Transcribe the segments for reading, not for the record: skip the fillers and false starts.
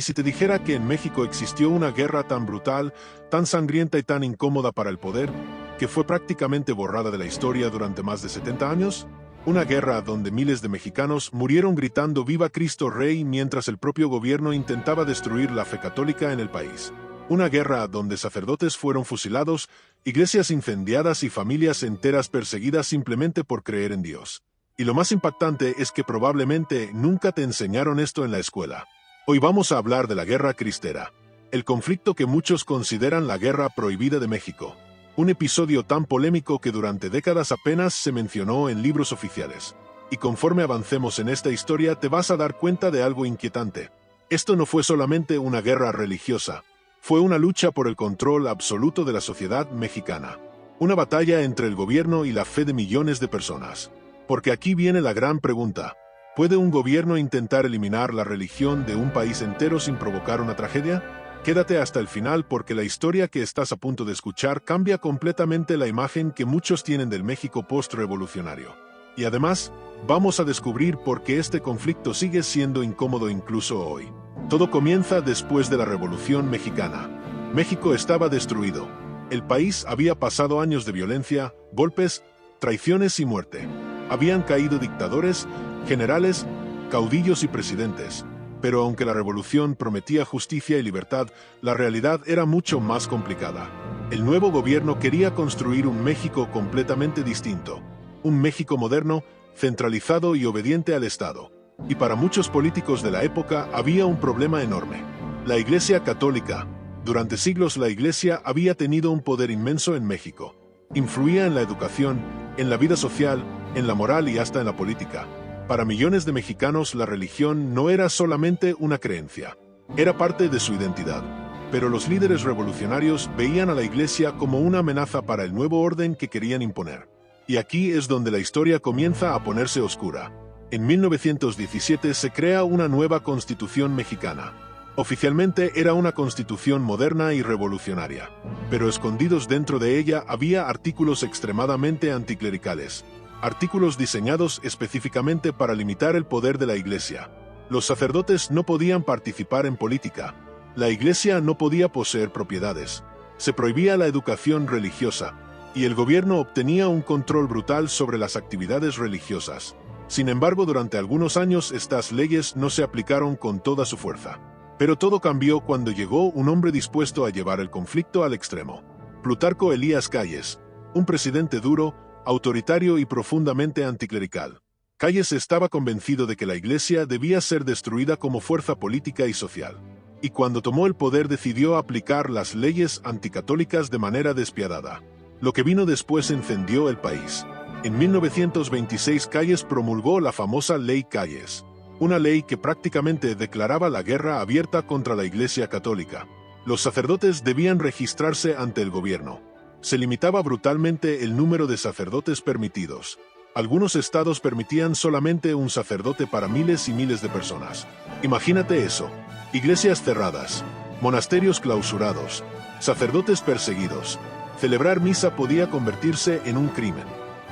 Y si te dijera que en México existió una guerra tan brutal, tan sangrienta y tan incómoda para el poder, que fue prácticamente borrada de la historia durante más de 70 años? Una guerra donde miles de mexicanos murieron gritando «Viva Cristo Rey» mientras el propio gobierno intentaba destruir la fe católica en el país. Una guerra donde sacerdotes fueron fusilados, iglesias incendiadas y familias enteras perseguidas simplemente por creer en Dios. Y lo más impactante es que probablemente nunca te enseñaron esto en la escuela. Hoy vamos a hablar de la Guerra Cristera, el conflicto que muchos consideran la guerra prohibida de México. Un episodio tan polémico que durante décadas apenas se mencionó en libros oficiales. Y conforme avancemos en esta historia te vas a dar cuenta de algo inquietante. Esto no fue solamente una guerra religiosa, fue una lucha por el control absoluto de la sociedad mexicana. Una batalla entre el gobierno y la fe de millones de personas. Porque aquí viene la gran pregunta. ¿Puede un gobierno intentar eliminar la religión de un país entero sin provocar una tragedia? Quédate hasta el final porque la historia que estás a punto de escuchar cambia completamente la imagen que muchos tienen del México post-revolucionario. Y además, vamos a descubrir por qué este conflicto sigue siendo incómodo incluso hoy. Todo comienza después de la Revolución Mexicana. México estaba destruido. El país había pasado años de violencia, golpes, traiciones y muerte. Habían caído dictadores, generales, caudillos y presidentes. Pero aunque la revolución prometía justicia y libertad, la realidad era mucho más complicada. El nuevo gobierno quería construir un México completamente distinto. Un México moderno, centralizado y obediente al Estado. Y para muchos políticos de la época había un problema enorme. La Iglesia Católica. Durante siglos la Iglesia había tenido un poder inmenso en México. Influía en la educación, en la vida social, en la moral y hasta en la política. Para millones de mexicanos la religión no era solamente una creencia, era parte de su identidad. Pero los líderes revolucionarios veían a la Iglesia como una amenaza para el nuevo orden que querían imponer. Y aquí es donde la historia comienza a ponerse oscura. En 1917 se crea una nueva Constitución mexicana. Oficialmente era una constitución moderna y revolucionaria, pero escondidos dentro de ella había artículos extremadamente anticlericales. Artículos diseñados específicamente para limitar el poder de la Iglesia. Los sacerdotes no podían participar en política. La Iglesia no podía poseer propiedades. Se prohibía la educación religiosa, y el gobierno obtenía un control brutal sobre las actividades religiosas. Sin embargo, durante algunos años estas leyes no se aplicaron con toda su fuerza. Pero todo cambió cuando llegó un hombre dispuesto a llevar el conflicto al extremo. Plutarco Elías Calles, un presidente duro, autoritario y profundamente anticlerical. Calles estaba convencido de que la Iglesia debía ser destruida como fuerza política y social. Y cuando tomó el poder decidió aplicar las leyes anticatólicas de manera despiadada. Lo que vino después encendió el país. En 1926 Calles promulgó la famosa Ley Calles, una ley que prácticamente declaraba la guerra abierta contra la Iglesia Católica. Los sacerdotes debían registrarse ante el gobierno. Se limitaba brutalmente el número de sacerdotes permitidos. Algunos estados permitían solamente un sacerdote para miles y miles de personas. Imagínate eso. Iglesias cerradas, monasterios clausurados, sacerdotes perseguidos. Celebrar misa podía convertirse en un crimen.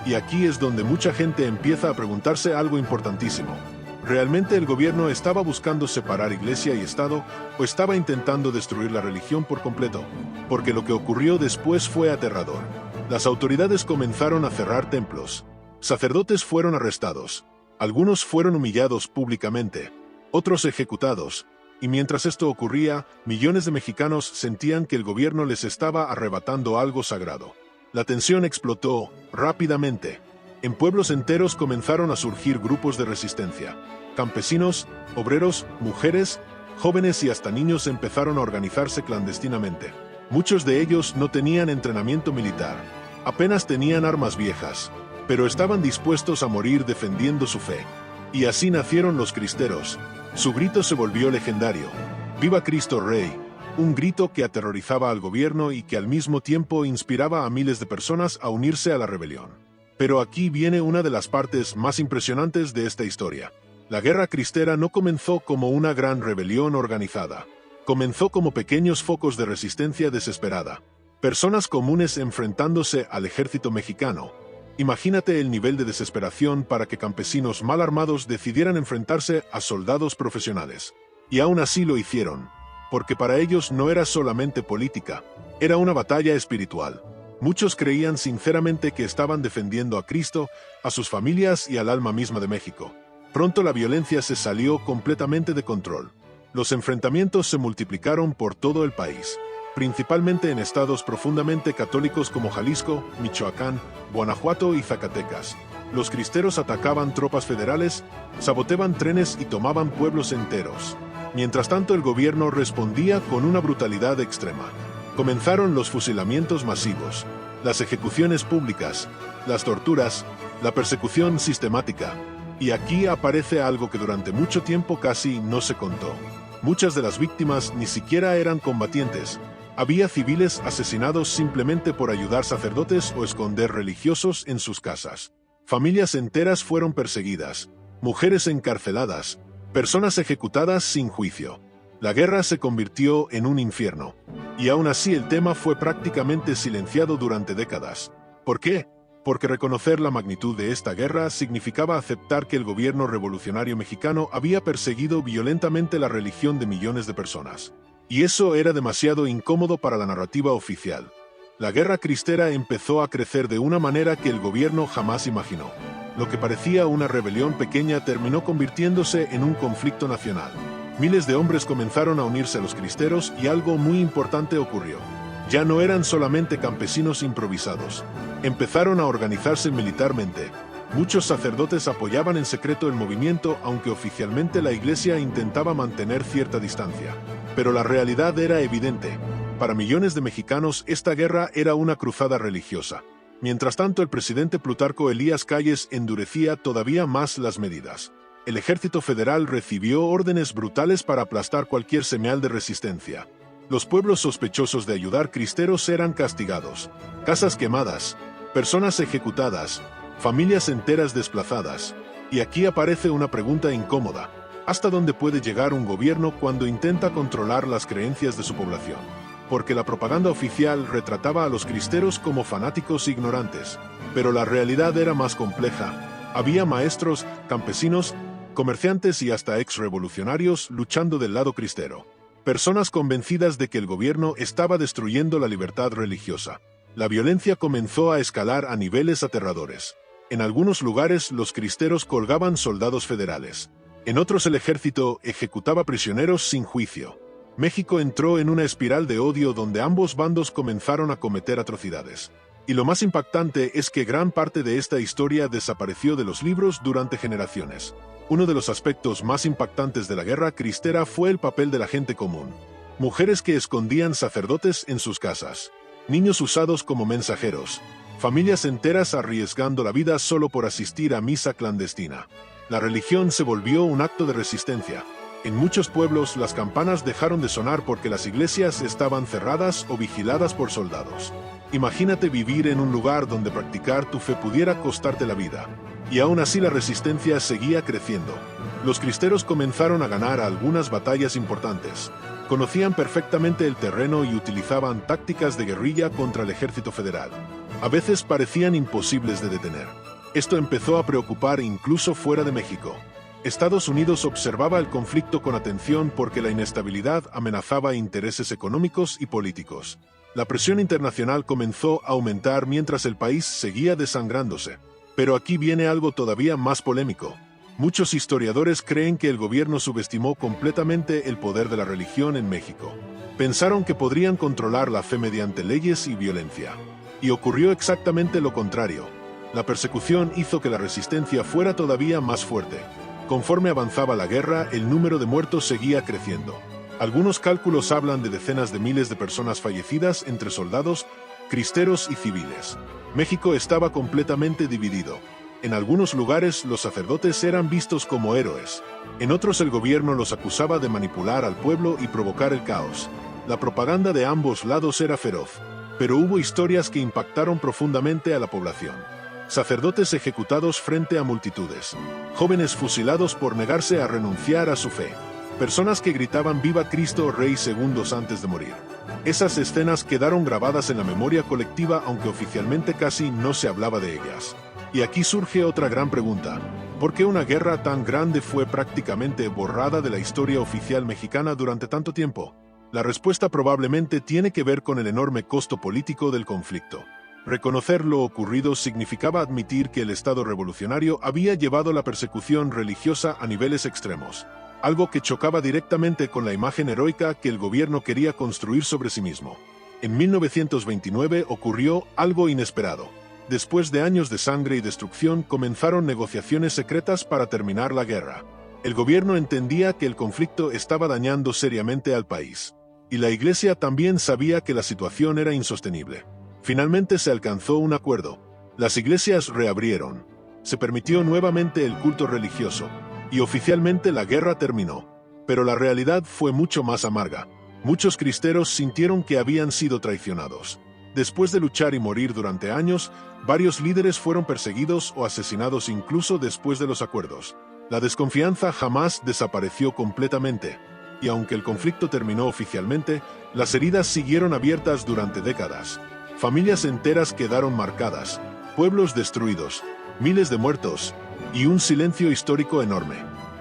Y aquí es donde mucha gente empieza a preguntarse algo importantísimo. ¿Realmente el gobierno estaba buscando separar Iglesia y Estado o estaba intentando destruir la religión por completo? Porque lo que ocurrió después fue aterrador. Las autoridades comenzaron a cerrar templos. Sacerdotes fueron arrestados. Algunos fueron humillados públicamente. Otros ejecutados. Y mientras esto ocurría, millones de mexicanos sentían que el gobierno les estaba arrebatando algo sagrado. La tensión explotó rápidamente. En pueblos enteros comenzaron a surgir grupos de resistencia. Campesinos, obreros, mujeres, jóvenes y hasta niños empezaron a organizarse clandestinamente. Muchos de ellos no tenían entrenamiento militar. Apenas tenían armas viejas, pero estaban dispuestos a morir defendiendo su fe. Y así nacieron los cristeros. Su grito se volvió legendario. ¡Viva Cristo Rey! Un grito que aterrorizaba al gobierno y que al mismo tiempo inspiraba a miles de personas a unirse a la rebelión. Pero aquí viene una de las partes más impresionantes de esta historia. La Guerra Cristera no comenzó como una gran rebelión organizada. Comenzó como pequeños focos de resistencia desesperada. Personas comunes enfrentándose al ejército mexicano. Imagínate el nivel de desesperación para que campesinos mal armados decidieran enfrentarse a soldados profesionales. Y aún así lo hicieron, porque para ellos no era solamente política, era una batalla espiritual. Muchos creían sinceramente que estaban defendiendo a Cristo, a sus familias y al alma misma de México. Pronto la violencia se salió completamente de control. Los enfrentamientos se multiplicaron por todo el país, principalmente en estados profundamente católicos como Jalisco, Michoacán, Guanajuato y Zacatecas. Los cristeros atacaban tropas federales, saboteaban trenes y tomaban pueblos enteros. Mientras tanto, el gobierno respondía con una brutalidad extrema. Comenzaron los fusilamientos masivos, las ejecuciones públicas, las torturas, la persecución sistemática. Y aquí aparece algo que durante mucho tiempo casi no se contó. Muchas de las víctimas ni siquiera eran combatientes. Había civiles asesinados simplemente por ayudar sacerdotes o esconder religiosos en sus casas. Familias enteras fueron perseguidas, mujeres encarceladas, personas ejecutadas sin juicio. La guerra se convirtió en un infierno. Y aún así el tema fue prácticamente silenciado durante décadas. ¿Por qué? Porque reconocer la magnitud de esta guerra significaba aceptar que el gobierno revolucionario mexicano había perseguido violentamente la religión de millones de personas. Y eso era demasiado incómodo para la narrativa oficial. La guerra cristera empezó a crecer de una manera que el gobierno jamás imaginó. Lo que parecía una rebelión pequeña terminó convirtiéndose en un conflicto nacional. Miles de hombres comenzaron a unirse a los cristeros y algo muy importante ocurrió. Ya no eran solamente campesinos improvisados. Empezaron a organizarse militarmente. Muchos sacerdotes apoyaban en secreto el movimiento, aunque oficialmente la iglesia intentaba mantener cierta distancia. Pero la realidad era evidente. Para millones de mexicanos, esta guerra era una cruzada religiosa. Mientras tanto, el presidente Plutarco Elías Calles endurecía todavía más las medidas. El ejército federal recibió órdenes brutales para aplastar cualquier señal de resistencia. Los pueblos sospechosos de ayudar cristeros eran castigados. Casas quemadas, personas ejecutadas, familias enteras desplazadas. Y aquí aparece una pregunta incómoda. ¿Hasta dónde puede llegar un gobierno cuando intenta controlar las creencias de su población? Porque la propaganda oficial retrataba a los cristeros como fanáticos ignorantes. Pero la realidad era más compleja. Había maestros, campesinos, comerciantes y hasta ex-revolucionarios luchando del lado cristero. Personas convencidas de que el gobierno estaba destruyendo la libertad religiosa. La violencia comenzó a escalar a niveles aterradores. En algunos lugares los cristeros colgaban soldados federales. En otros el ejército ejecutaba prisioneros sin juicio. México entró en una espiral de odio donde ambos bandos comenzaron a cometer atrocidades. Y lo más impactante es que gran parte de esta historia desapareció de los libros durante generaciones. Uno de los aspectos más impactantes de la guerra cristera fue el papel de la gente común. Mujeres que escondían sacerdotes en sus casas. Niños usados como mensajeros. Familias enteras arriesgando la vida solo por asistir a misa clandestina. La religión se volvió un acto de resistencia. En muchos pueblos las campanas dejaron de sonar porque las iglesias estaban cerradas o vigiladas por soldados. Imagínate vivir en un lugar donde practicar tu fe pudiera costarte la vida. Y aún así la resistencia seguía creciendo. Los cristeros comenzaron a ganar algunas batallas importantes. Conocían perfectamente el terreno y utilizaban tácticas de guerrilla contra el ejército federal. A veces parecían imposibles de detener. Esto empezó a preocupar incluso fuera de México. Estados Unidos observaba el conflicto con atención porque la inestabilidad amenazaba intereses económicos y políticos. La presión internacional comenzó a aumentar mientras el país seguía desangrándose. Pero aquí viene algo todavía más polémico. Muchos historiadores creen que el gobierno subestimó completamente el poder de la religión en México. Pensaron que podrían controlar la fe mediante leyes y violencia. Y ocurrió exactamente lo contrario. La persecución hizo que la resistencia fuera todavía más fuerte. Conforme avanzaba la guerra, el número de muertos seguía creciendo. Algunos cálculos hablan de decenas de miles de personas fallecidas entre soldados, cristeros y civiles. México estaba completamente dividido. En algunos lugares los sacerdotes eran vistos como héroes. En otros el gobierno los acusaba de manipular al pueblo y provocar el caos. La propaganda de ambos lados era feroz. Pero hubo historias que impactaron profundamente a la población. Sacerdotes ejecutados frente a multitudes. Jóvenes fusilados por negarse a renunciar a su fe. Personas que gritaban «Viva Cristo Rey» segundos antes de morir. Esas escenas quedaron grabadas en la memoria colectiva aunque oficialmente casi no se hablaba de ellas. Y aquí surge otra gran pregunta. ¿Por qué una guerra tan grande fue prácticamente borrada de la historia oficial mexicana durante tanto tiempo? La respuesta probablemente tiene que ver con el enorme costo político del conflicto. Reconocer lo ocurrido significaba admitir que el Estado revolucionario había llevado la persecución religiosa a niveles extremos, algo que chocaba directamente con la imagen heroica que el gobierno quería construir sobre sí mismo. En 1929 ocurrió algo inesperado. Después de años de sangre y destrucción, comenzaron negociaciones secretas para terminar la guerra. El gobierno entendía que el conflicto estaba dañando seriamente al país. Y la Iglesia también sabía que la situación era insostenible. Finalmente se alcanzó un acuerdo. Las iglesias reabrieron. Se permitió nuevamente el culto religioso. Y oficialmente la guerra terminó. Pero la realidad fue mucho más amarga. Muchos cristeros sintieron que habían sido traicionados. Después de luchar y morir durante años, varios líderes fueron perseguidos o asesinados incluso después de los acuerdos. La desconfianza jamás desapareció completamente, y aunque el conflicto terminó oficialmente, las heridas siguieron abiertas durante décadas. Familias enteras quedaron marcadas, pueblos destruidos, miles de muertos, y un silencio histórico enorme.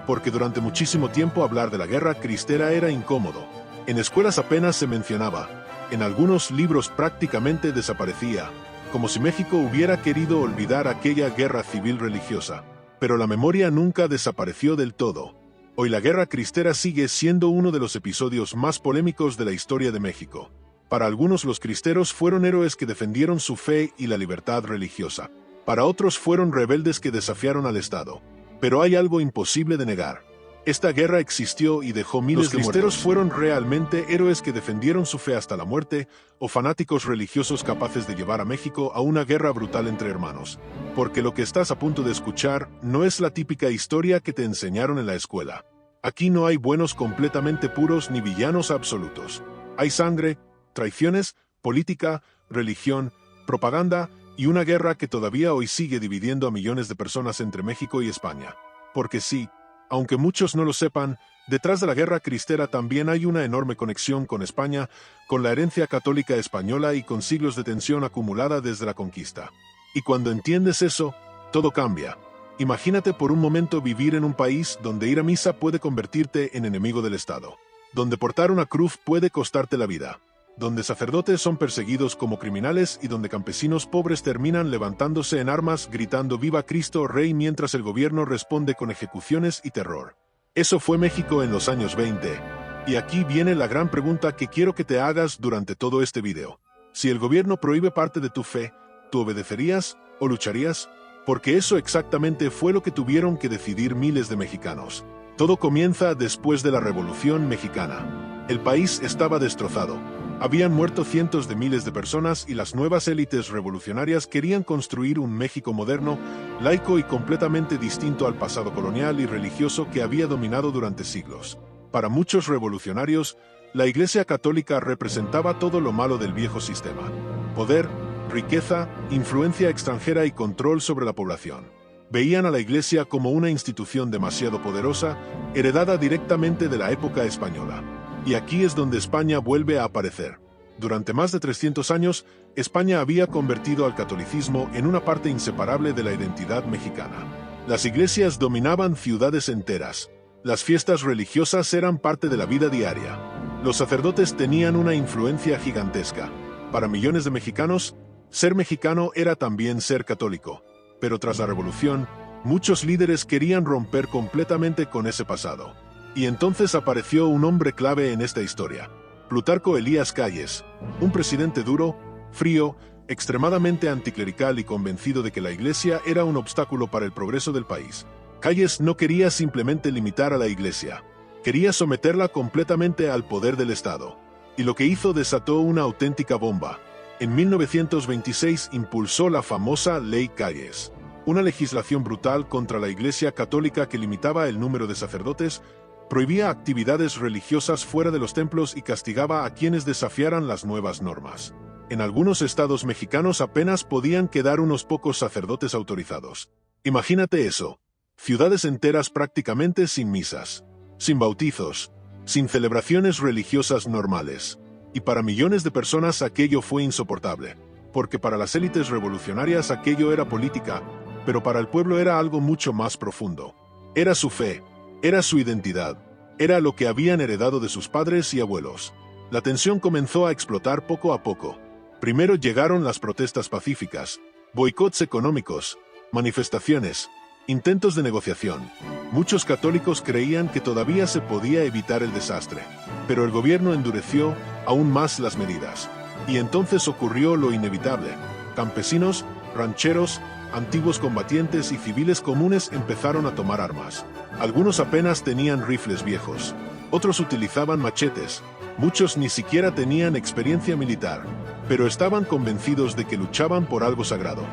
Porque durante muchísimo tiempo hablar de la guerra cristera era incómodo. En escuelas apenas se mencionaba. En algunos libros prácticamente desaparecía, como si México hubiera querido olvidar aquella guerra civil religiosa. Pero la memoria nunca desapareció del todo. Hoy la guerra cristera sigue siendo uno de los episodios más polémicos de la historia de México. Para algunos los cristeros fueron héroes que defendieron su fe y la libertad religiosa. Para otros fueron rebeldes que desafiaron al Estado. Pero hay algo imposible de negar. Esta guerra existió y dejó miles de muertos. Los cristeros fueron realmente héroes que defendieron su fe hasta la muerte, o fanáticos religiosos capaces de llevar a México a una guerra brutal entre hermanos. Porque lo que estás a punto de escuchar no es la típica historia que te enseñaron en la escuela. Aquí no hay buenos completamente puros ni villanos absolutos. Hay sangre, traiciones, política, religión, propaganda y una guerra que todavía hoy sigue dividiendo a millones de personas entre México y España. Porque sí, aunque muchos no lo sepan, detrás de la guerra cristera también hay una enorme conexión con España, con la herencia católica española y con siglos de tensión acumulada desde la conquista. Y cuando entiendes eso, todo cambia. Imagínate por un momento vivir en un país donde ir a misa puede convertirte en enemigo del Estado, donde portar una cruz puede costarte la vida, donde sacerdotes son perseguidos como criminales y donde campesinos pobres terminan levantándose en armas gritando «Viva Cristo Rey» mientras el gobierno responde con ejecuciones y terror. Eso fue México en los años 20. Y aquí viene la gran pregunta que quiero que te hagas durante todo este video. Si el gobierno prohíbe parte de tu fe, ¿tú obedecerías o lucharías? Porque eso exactamente fue lo que tuvieron que decidir miles de mexicanos. Todo comienza después de la Revolución Mexicana. El país estaba destrozado. Habían muerto cientos de miles de personas y las nuevas élites revolucionarias querían construir un México moderno, laico y completamente distinto al pasado colonial y religioso que había dominado durante siglos. Para muchos revolucionarios, la Iglesia Católica representaba todo lo malo del viejo sistema: poder, riqueza, influencia extranjera y control sobre la población. Veían a la Iglesia como una institución demasiado poderosa, heredada directamente de la época española. Y aquí es donde España vuelve a aparecer. Durante más de 300 años, España había convertido al catolicismo en una parte inseparable de la identidad mexicana. Las iglesias dominaban ciudades enteras. Las fiestas religiosas eran parte de la vida diaria. Los sacerdotes tenían una influencia gigantesca. Para millones de mexicanos, ser mexicano era también ser católico. Pero tras la Revolución, muchos líderes querían romper completamente con ese pasado. Y entonces apareció un hombre clave en esta historia: Plutarco Elías Calles, un presidente duro, frío, extremadamente anticlerical y convencido de que la Iglesia era un obstáculo para el progreso del país. Calles no quería simplemente limitar a la Iglesia, quería someterla completamente al poder del Estado. Y lo que hizo desató una auténtica bomba. En 1926 impulsó la famosa Ley Calles, una legislación brutal contra la Iglesia Católica que limitaba el número de sacerdotes, prohibía actividades religiosas fuera de los templos y castigaba a quienes desafiaran las nuevas normas. En algunos estados mexicanos apenas podían quedar unos pocos sacerdotes autorizados. Imagínate eso: ciudades enteras prácticamente sin misas, sin bautizos, sin celebraciones religiosas normales. Y para millones de personas aquello fue insoportable, porque para las élites revolucionarias aquello era política, pero para el pueblo era algo mucho más profundo. Era su fe, era su identidad, era lo que habían heredado de sus padres y abuelos. La tensión comenzó a explotar poco a poco. Primero llegaron las protestas pacíficas, boicots económicos, manifestaciones, intentos de negociación. Muchos católicos creían que todavía se podía evitar el desastre, pero el gobierno endureció aún más las medidas. Y entonces ocurrió lo inevitable. Campesinos, rancheros, antiguos combatientes y civiles comunes empezaron a tomar armas. Algunos apenas tenían rifles viejos, otros utilizaban machetes, muchos ni siquiera tenían experiencia militar, pero estaban convencidos de que luchaban por algo sagrado.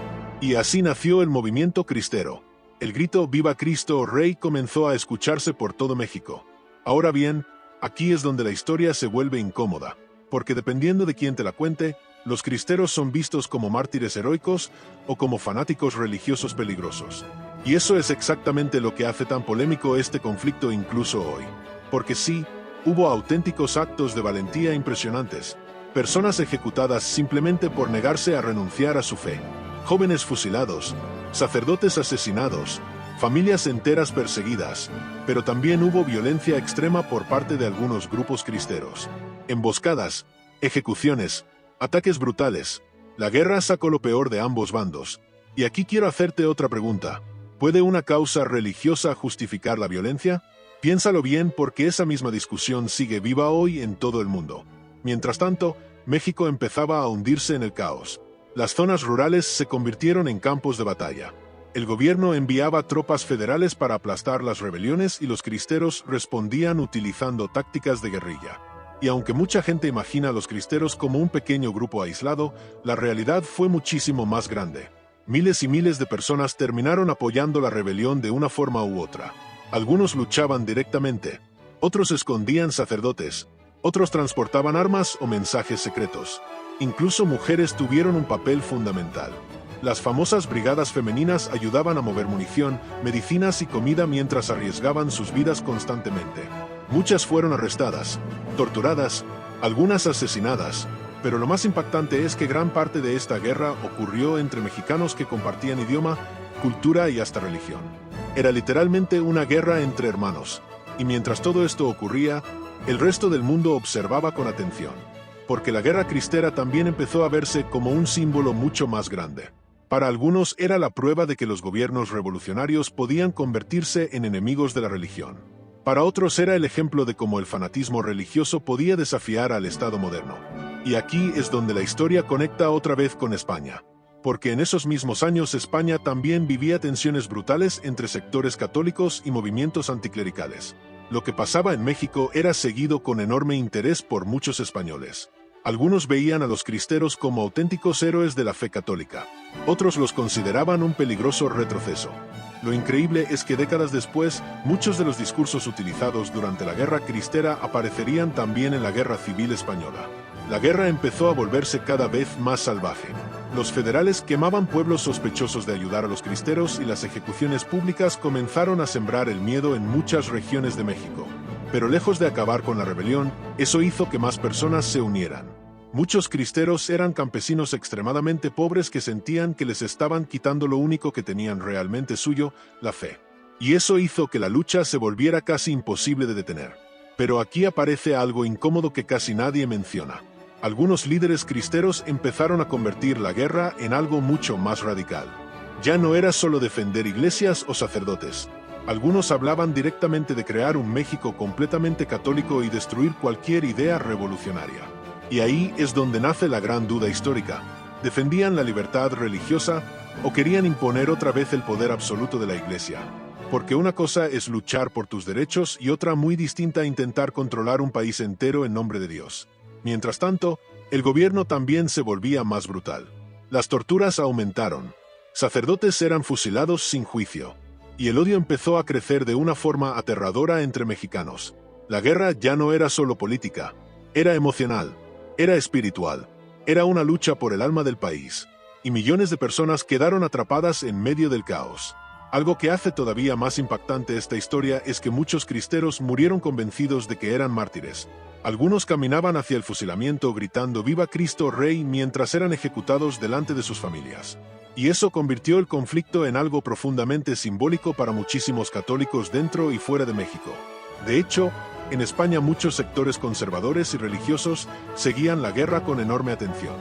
Y así nació el movimiento cristero. El grito «Viva Cristo Rey» comenzó a escucharse por todo México. Ahora bien, aquí es donde la historia se vuelve incómoda, porque dependiendo de quién te la cuente, los cristeros son vistos como mártires heroicos o como fanáticos religiosos peligrosos. Y eso es exactamente lo que hace tan polémico este conflicto incluso hoy. Porque sí, hubo auténticos actos de valentía impresionantes, personas ejecutadas simplemente por negarse a renunciar a su fe, jóvenes fusilados, sacerdotes asesinados, familias enteras perseguidas, pero también hubo violencia extrema por parte de algunos grupos cristeros. Emboscadas, ejecuciones, ataques brutales. La guerra sacó lo peor de ambos bandos. Y aquí quiero hacerte otra pregunta. ¿Puede una causa religiosa justificar la violencia? Piénsalo bien porque esa misma discusión sigue viva hoy en todo el mundo. Mientras tanto, México empezaba a hundirse en el caos. Las zonas rurales se convirtieron en campos de batalla. El gobierno enviaba tropas federales para aplastar las rebeliones y los cristeros respondían utilizando tácticas de guerrilla. Y aunque mucha gente imagina a los cristeros como un pequeño grupo aislado, la realidad fue muchísimo más grande. Miles y miles de personas terminaron apoyando la rebelión de una forma u otra. Algunos luchaban directamente, otros escondían sacerdotes, otros transportaban armas o mensajes secretos. Incluso mujeres tuvieron un papel fundamental. Las famosas brigadas femeninas ayudaban a mover munición, medicinas y comida mientras arriesgaban sus vidas constantemente. Muchas fueron arrestadas, torturadas, algunas asesinadas, pero lo más impactante es que gran parte de esta guerra ocurrió entre mexicanos que compartían idioma, cultura y hasta religión. Era literalmente una guerra entre hermanos, y mientras todo esto ocurría, el resto del mundo observaba con atención, porque la guerra cristera también empezó a verse como un símbolo mucho más grande. Para algunos era la prueba de que los gobiernos revolucionarios podían convertirse en enemigos de la religión. Para otros era el ejemplo de cómo el fanatismo religioso podía desafiar al Estado moderno. Y aquí es donde la historia conecta otra vez con España. Porque en esos mismos años España también vivía tensiones brutales entre sectores católicos y movimientos anticlericales. Lo que pasaba en México era seguido con enorme interés por muchos españoles. Algunos veían a los cristeros como auténticos héroes de la fe católica. Otros los consideraban un peligroso retroceso. Lo increíble es que décadas después, muchos de los discursos utilizados durante la guerra cristera aparecerían también en la Guerra Civil Española. La guerra empezó a volverse cada vez más salvaje. Los federales quemaban pueblos sospechosos de ayudar a los cristeros y las ejecuciones públicas comenzaron a sembrar el miedo en muchas regiones de México. Pero lejos de acabar con la rebelión, eso hizo que más personas se unieran. Muchos cristeros eran campesinos extremadamente pobres que sentían que les estaban quitando lo único que tenían realmente suyo, la fe. Y eso hizo que la lucha se volviera casi imposible de detener. Pero aquí aparece algo incómodo que casi nadie menciona. Algunos líderes cristeros empezaron a convertir la guerra en algo mucho más radical. Ya no era solo defender iglesias o sacerdotes. Algunos hablaban directamente de crear un México completamente católico y destruir cualquier idea revolucionaria. Y ahí es donde nace la gran duda histórica. ¿Defendían la libertad religiosa o querían imponer otra vez el poder absoluto de la Iglesia? Porque una cosa es luchar por tus derechos y otra muy distinta intentar controlar un país entero en nombre de Dios. Mientras tanto, el gobierno también se volvía más brutal. Las torturas aumentaron. Sacerdotes eran fusilados sin juicio. Y el odio empezó a crecer de una forma aterradora entre mexicanos. La guerra ya no era solo política. Era emocional. Era espiritual. Era una lucha por el alma del país. Y millones de personas quedaron atrapadas en medio del caos. Algo que hace todavía más impactante esta historia es que muchos cristeros murieron convencidos de que eran mártires. Algunos caminaban hacia el fusilamiento gritando «¡Viva Cristo Rey!» mientras eran ejecutados delante de sus familias. Y eso convirtió el conflicto en algo profundamente simbólico para muchísimos católicos dentro y fuera de México. De hecho, en España muchos sectores conservadores y religiosos seguían la guerra con enorme atención.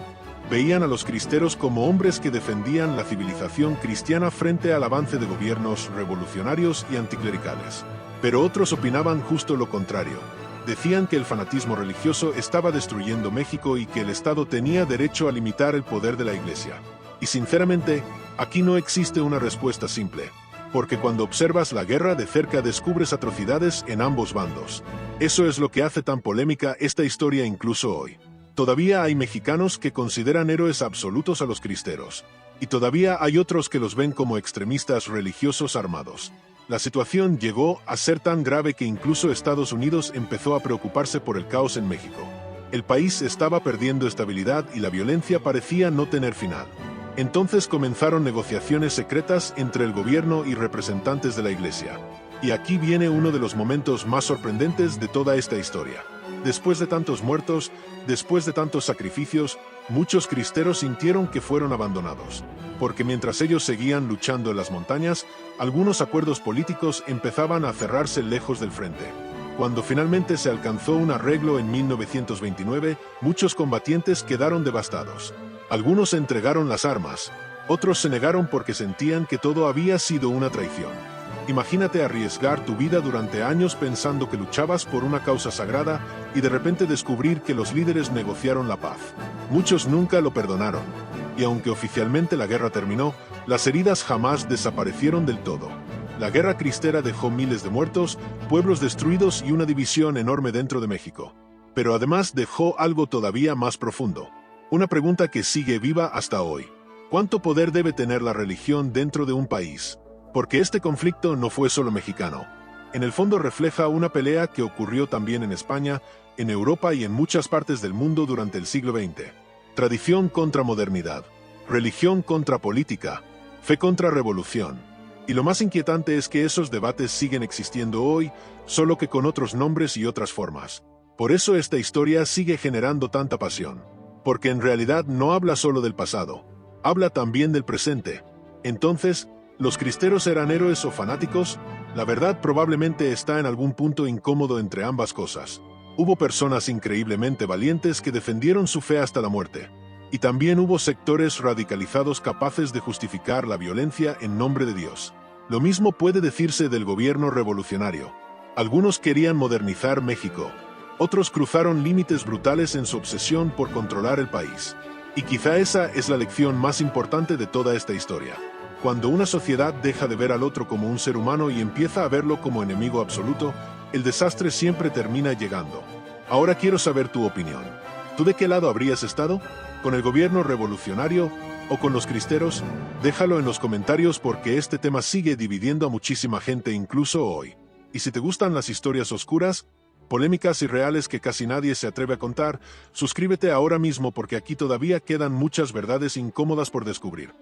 Veían a los cristeros como hombres que defendían la civilización cristiana frente al avance de gobiernos revolucionarios y anticlericales. Pero otros opinaban justo lo contrario. Decían que el fanatismo religioso estaba destruyendo México y que el Estado tenía derecho a limitar el poder de la Iglesia. Y sinceramente, aquí no existe una respuesta simple, porque cuando observas la guerra de cerca descubres atrocidades en ambos bandos. Eso es lo que hace tan polémica esta historia incluso hoy. Todavía hay mexicanos que consideran héroes absolutos a los cristeros, y todavía hay otros que los ven como extremistas religiosos armados. La situación llegó a ser tan grave que incluso Estados Unidos empezó a preocuparse por el caos en México. El país estaba perdiendo estabilidad y la violencia parecía no tener final. Entonces comenzaron negociaciones secretas entre el gobierno y representantes de la Iglesia. Y aquí viene uno de los momentos más sorprendentes de toda esta historia. Después de tantos muertos, después de tantos sacrificios, muchos cristeros sintieron que fueron abandonados. Porque mientras ellos seguían luchando en las montañas, algunos acuerdos políticos empezaban a cerrarse lejos del frente. Cuando finalmente se alcanzó un arreglo en 1929, muchos combatientes quedaron devastados. Algunos entregaron las armas, otros se negaron porque sentían que todo había sido una traición. Imagínate arriesgar tu vida durante años pensando que luchabas por una causa sagrada y de repente descubrir que los líderes negociaron la paz. Muchos nunca lo perdonaron. Y aunque oficialmente la guerra terminó, las heridas jamás desaparecieron del todo. La guerra cristera dejó miles de muertos, pueblos destruidos y una división enorme dentro de México. Pero además dejó algo todavía más profundo. Una pregunta que sigue viva hasta hoy. ¿Cuánto poder debe tener la religión dentro de un país? Porque este conflicto no fue solo mexicano. En el fondo refleja una pelea que ocurrió también en España, en Europa y en muchas partes del mundo durante el siglo XX. Tradición contra modernidad, religión contra política, fe contra revolución. Y lo más inquietante es que esos debates siguen existiendo hoy, solo que con otros nombres y otras formas. Por eso esta historia sigue generando tanta pasión. Porque en realidad no habla solo del pasado, habla también del presente. Entonces, ¿los cristeros eran héroes o fanáticos? La verdad probablemente está en algún punto incómodo entre ambas cosas. Hubo personas increíblemente valientes que defendieron su fe hasta la muerte. Y también hubo sectores radicalizados capaces de justificar la violencia en nombre de Dios. Lo mismo puede decirse del gobierno revolucionario. Algunos querían modernizar México. Otros cruzaron límites brutales en su obsesión por controlar el país. Y quizá esa es la lección más importante de toda esta historia. Cuando una sociedad deja de ver al otro como un ser humano y empieza a verlo como enemigo absoluto, el desastre siempre termina llegando. Ahora quiero saber tu opinión. ¿Tú de qué lado habrías estado? ¿Con el gobierno revolucionario o con los cristeros? Déjalo en los comentarios porque este tema sigue dividiendo a muchísima gente incluso hoy. Y si te gustan las historias oscuras, polémicas y reales que casi nadie se atreve a contar, suscríbete ahora mismo porque aquí todavía quedan muchas verdades incómodas por descubrir.